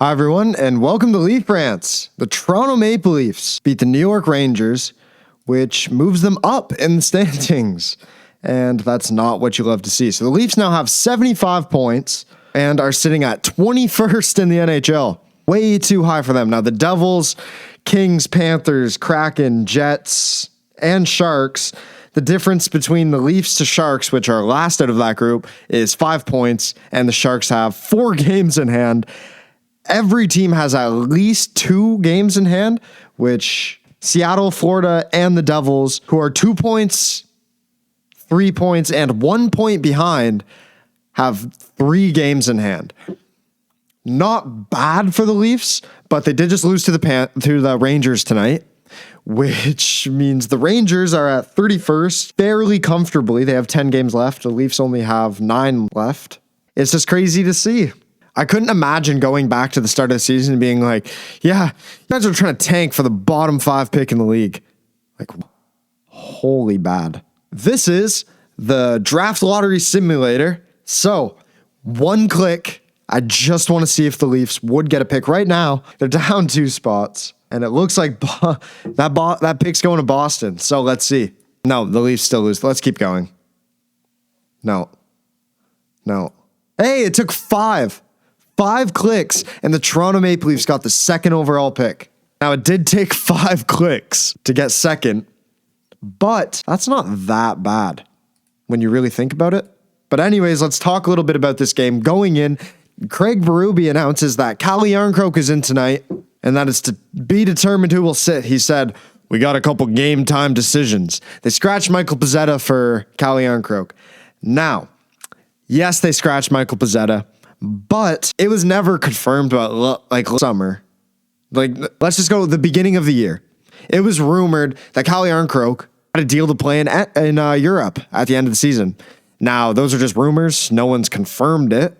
Hi, everyone, and welcome to Leaf Rants. The Toronto Maple Leafs beat the New York Rangers, which moves them up in the standings. And that's not what you love to see. So the Leafs now have 75 points and are sitting at 21st in the NHL. Way too high for them. Now, the Devils, Kings, Panthers, Kraken, Jets, and Sharks, the difference between the Leafs to Sharks, which are last out of that group, is 5 points, and the Sharks have 4 games in hand. Every team has at least 2 games in hand, which Seattle, Florida, and the Devils, who are 2 points, 3 points, and 1 point behind, have 3 games in hand. Not bad for the Leafs, but they did just lose to the Rangers tonight, which means the Rangers are at 31st fairly comfortably. They have 10 games left. The Leafs only have 9 left. It's just crazy to see. I couldn't imagine going back to the start of the season and being like, yeah, you guys are trying to tank for the bottom 5 pick in the league. Like, holy bad. This is the draft lottery simulator. So, one click. I just want to see if the Leafs would get a pick right now. They're down 2 spots, and it looks like that pick's going to Boston. So, let's see. No, the Leafs still lose. Let's keep going. No. Hey, it took 5 clicks, and the Toronto Maple Leafs got the 2nd overall pick. Now, it did take 5 clicks to get 2nd, but that's not that bad when you really think about it. But anyways, let's talk a little bit about this game. Going in, Craig Berube announces that Calle Jarnkrok is in tonight, and that it's to be determined who will sit. He said, we got a couple game time decisions. They scratched Michael Pezzetta for Calle Jarnkrok. Now, yes, they scratched Michael Pezzetta, but it was never confirmed about summer. Let's just go to the beginning of the year. It was rumored that Calle Jarnkrok had a deal to play in Europe at the end of the season. Now, those are just rumors. No one's confirmed it.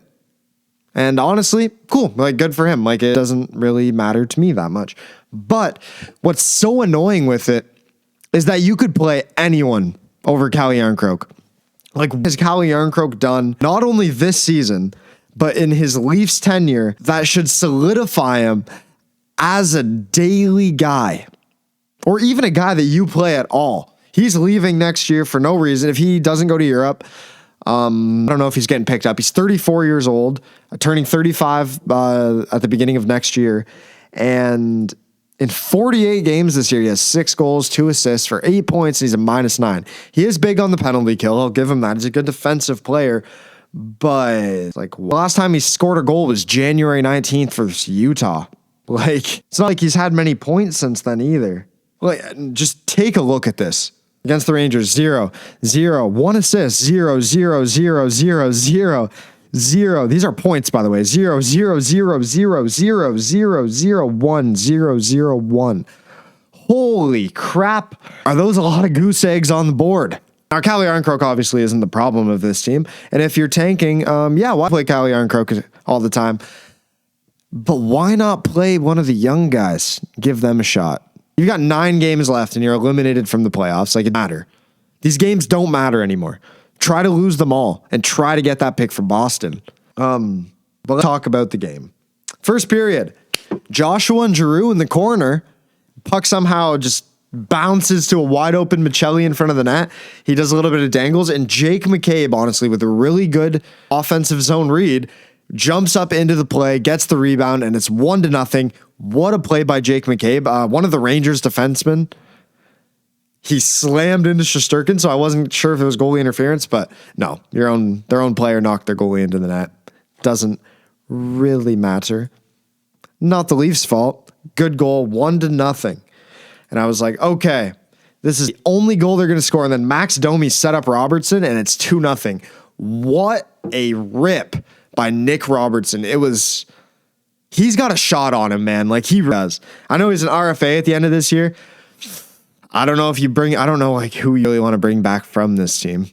And honestly, cool. Good for him. It doesn't really matter to me that much. But what's so annoying with it is that you could play anyone over Calle Jarnkrok. What has Calle Jarnkrok done not only this season, but in his Leafs tenure that should solidify him as a daily guy, or even a guy that you play at all? He's leaving next year for no reason. If he doesn't go to Europe, I don't know if he's getting picked up. He's 34 years old, turning 35 at the beginning of next year. And in 48 games this year, he has 6 goals, 2 assists for 8 points, and he's a -9. He is big on the penalty kill. I'll give him that. He's a good defensive player. But last time he scored a goal was January 19th for Utah. It's not like he's had many points since then either. Just take a look at this. Against the Rangers, 0, 1 assist, 0, 0, 0, 0, 0, 0. These are points, by the way. 0, 0, 0, 0, 0, 0, 0, 1, 0, 0, 1. Holy crap. Are those a lot of goose eggs on the board? Now, Calle Jarnkrok obviously isn't the problem of this team. And if you're tanking, why play Calle Jarnkrok all the time? But why not play one of the young guys? Give them a shot. You've got 9 games left and you're eliminated from the playoffs. It matter. These games don't matter anymore. Try to lose them all and try to get that pick for Boston. But let's talk about the game. First period, Joshua and Giroux in the corner. Puck somehow just bounces to a wide open Michelli in front of the net. He does a little bit of dangles, and Jake McCabe, honestly, with a really good offensive zone read, jumps up into the play, gets the rebound, and it's 1-0. What a play by Jake McCabe. One of the Rangers defensemen. He slammed into Shesterkin, so I wasn't sure if it was goalie interference, but no, their own player knocked their goalie into the net. Doesn't really matter. Not the Leafs' fault. Good goal, 1-0. And I was like, okay, this is the only goal they're going to score. And then Max Domi set up Robertson, and it's 2-0. What a rip by Nick Robertson. He's got a shot on him, man. He does. I know he's an RFA at the end of this year. I don't know who you really want to bring back from this team.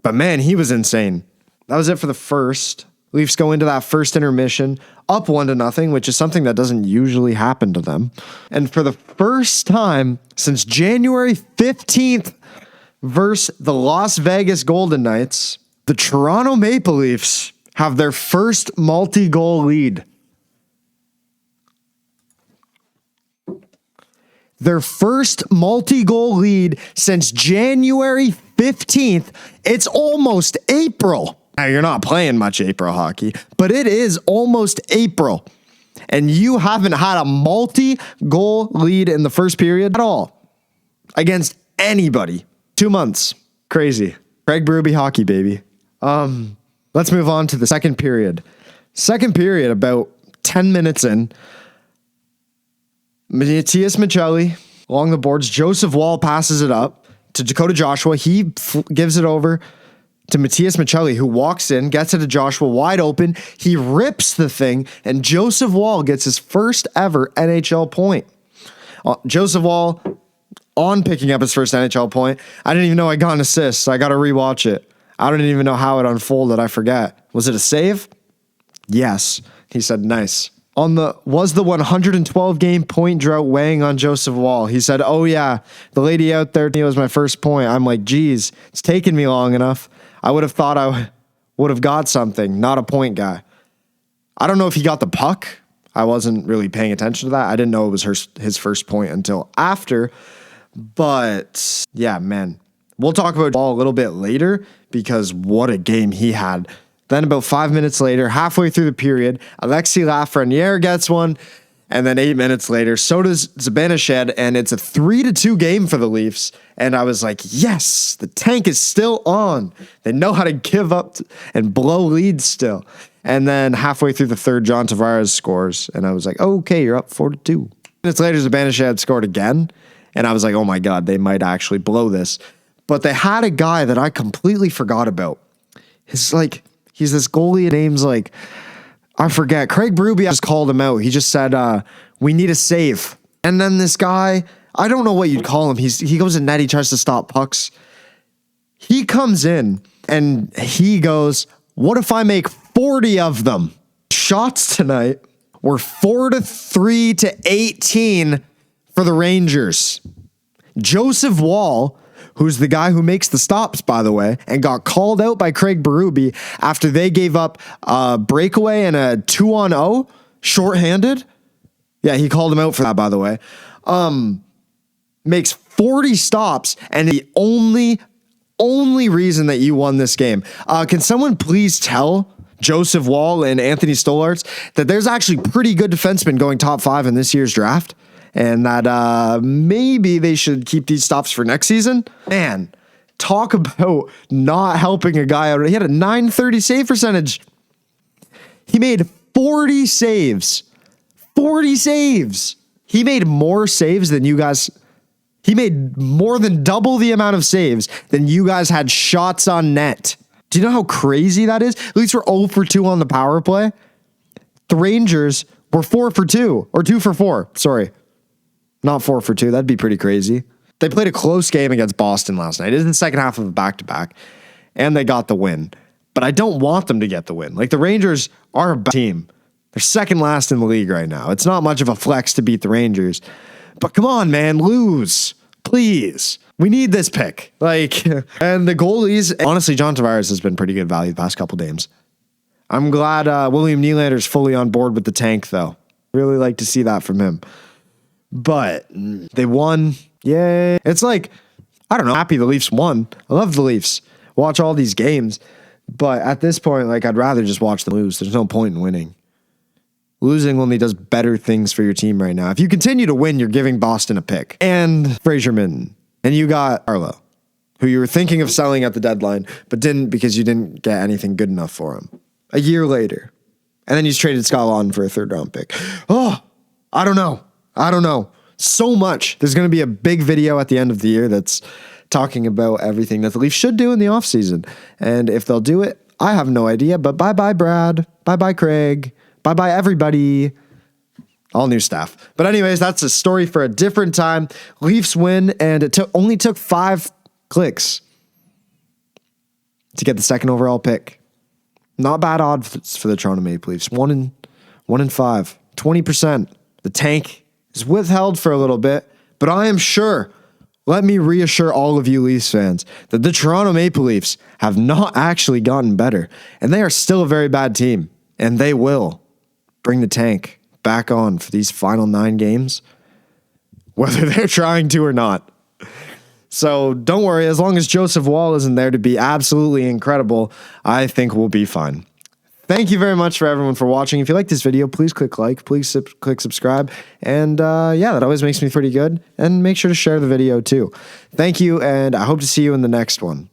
But man, he was insane. That was it for the first. Leafs go into that first intermission up 1-0, which is something that doesn't usually happen to them. And for the first time since January 15th versus the Las Vegas Golden Knights, the Toronto Maple Leafs have their first multi-goal lead. their first multi-goal lead since January 15th. It's almost April. Now, you're not playing much April hockey, but it is almost April. And you haven't had a multi-goal lead in the first period at all against anybody. 2 months. Crazy. Craig Berube hockey, baby. Let's move on to the second period. Second period, about 10 minutes in. Matthias Michelli along the boards. Joseph Woll passes it up to Dakota Joshua. He gives it over to Matthias Michelli, who walks in, gets it to Joshua wide open. He rips the thing, and Joseph Woll gets his first ever NHL point. Joseph Woll on picking up his first NHL point. I didn't even know I got an assist, so I got to rewatch it. I don't even know how it unfolded. I forget. Was it a save? Yes. He said, nice. Was the 112 game point drought weighing on Joseph Woll? He said, oh yeah, the lady out there, it was my first point. I'm like, geez, it's taken me long enough. I would have thought I would have got something, not a point guy. I don't know if he got the puck. I wasn't really paying attention to that. I didn't know it was his first point until after. But yeah, man, we'll talk about Woll a little bit later because what a game he had. Then about 5 minutes later, halfway through the period, Alexis Lafreniere gets one. And then 8 minutes later, so does Zibanejad, and it's a 3-2 game for the Leafs. And I was like, yes, the tank is still on. They know how to give up and blow leads still. And then halfway through the third, John Tavares scores. And I was like, okay, you're up 4-2. Minutes later, Zibanejad scored again. And I was like, oh my God, they might actually blow this. But they had a guy that I completely forgot about. He's this goalie, name's like, I forget. Craig Berube just called him out. He just said, we need a save. And then this guy, I don't know what you'd call him. He goes in net. He tries to stop pucks. He comes in and he goes, what if I make 40 of them? Shots tonight were 4-3 to 18 for the Rangers. Joseph Woll, who's the guy who makes the stops, by the way, and got called out by Craig Berube after they gave up a breakaway and a 2-on-0, shorthanded. Yeah, he called him out for that, by the way. Makes 40 stops, and the only reason that you won this game. Can someone please tell Joseph Woll and Anthony Stolarz that there's actually pretty good defensemen going top 5 in this year's draft? And that maybe they should keep these stops for next season. Man, talk about not helping a guy out. He had a .930 save percentage. He made 40 saves. 40 saves. He made more saves than you guys. He made more than double the amount of saves than you guys had shots on net. Do you know how crazy that is? At least we're 0 for 2 on the power play. The Rangers were 4 for 2 or 2 for 4. Sorry. Not 4 for 2. That'd be pretty crazy. They played a close game against Boston last night. It is the second half of a back-to-back, and they got the win. But I don't want them to get the win. Like, the Rangers are a bad team. They're second last in the league right now. It's not much of a flex to beat the Rangers. But come on, man, lose. Please. We need this pick. And the goalies, honestly, John Tavares has been pretty good value the past couple games. I'm glad William Nylander's fully on board with the tank, though. Really like to see that from him. But they won. Yay. It's like, I don't know, happy the Leafs won. I love the Leafs. Watch all these games. But at this point, I'd rather just watch them lose. There's no point in winning. Losing only does better things for your team right now. If you continue to win, you're giving Boston a pick. And Fraser Minton. And you got Arlo, who you were thinking of selling at the deadline, but didn't because you didn't get anything good enough for him. A year later. And then you traded Scott Laughton for a 3rd-round pick. Oh, I don't know. So much. There's going to be a big video at the end of the year that's talking about everything that the Leafs should do in the offseason. And if they'll do it, I have no idea. But bye-bye, Brad. Bye-bye, Craig. Bye-bye, everybody. All new staff. But anyways, that's a story for a different time. Leafs win, and it only took 5 clicks to get the 2nd overall pick. Not bad odds for the Toronto Maple Leafs. 1 in 5. 20%. The tank is withheld for a little bit, but I am sure, let me reassure all of you Leafs fans, that the Toronto Maple Leafs have not actually gotten better, and they are still a very bad team, and they will bring the tank back on for these final 9 games whether they're trying to or not. So don't worry, as long as Joseph Woll isn't there to be absolutely incredible, I think we'll be fine. Thank you very much for everyone for watching. If you like this video, please click like, please click subscribe. And yeah, that always makes me pretty good. And make sure to share the video too. Thank you, and I hope to see you in the next one.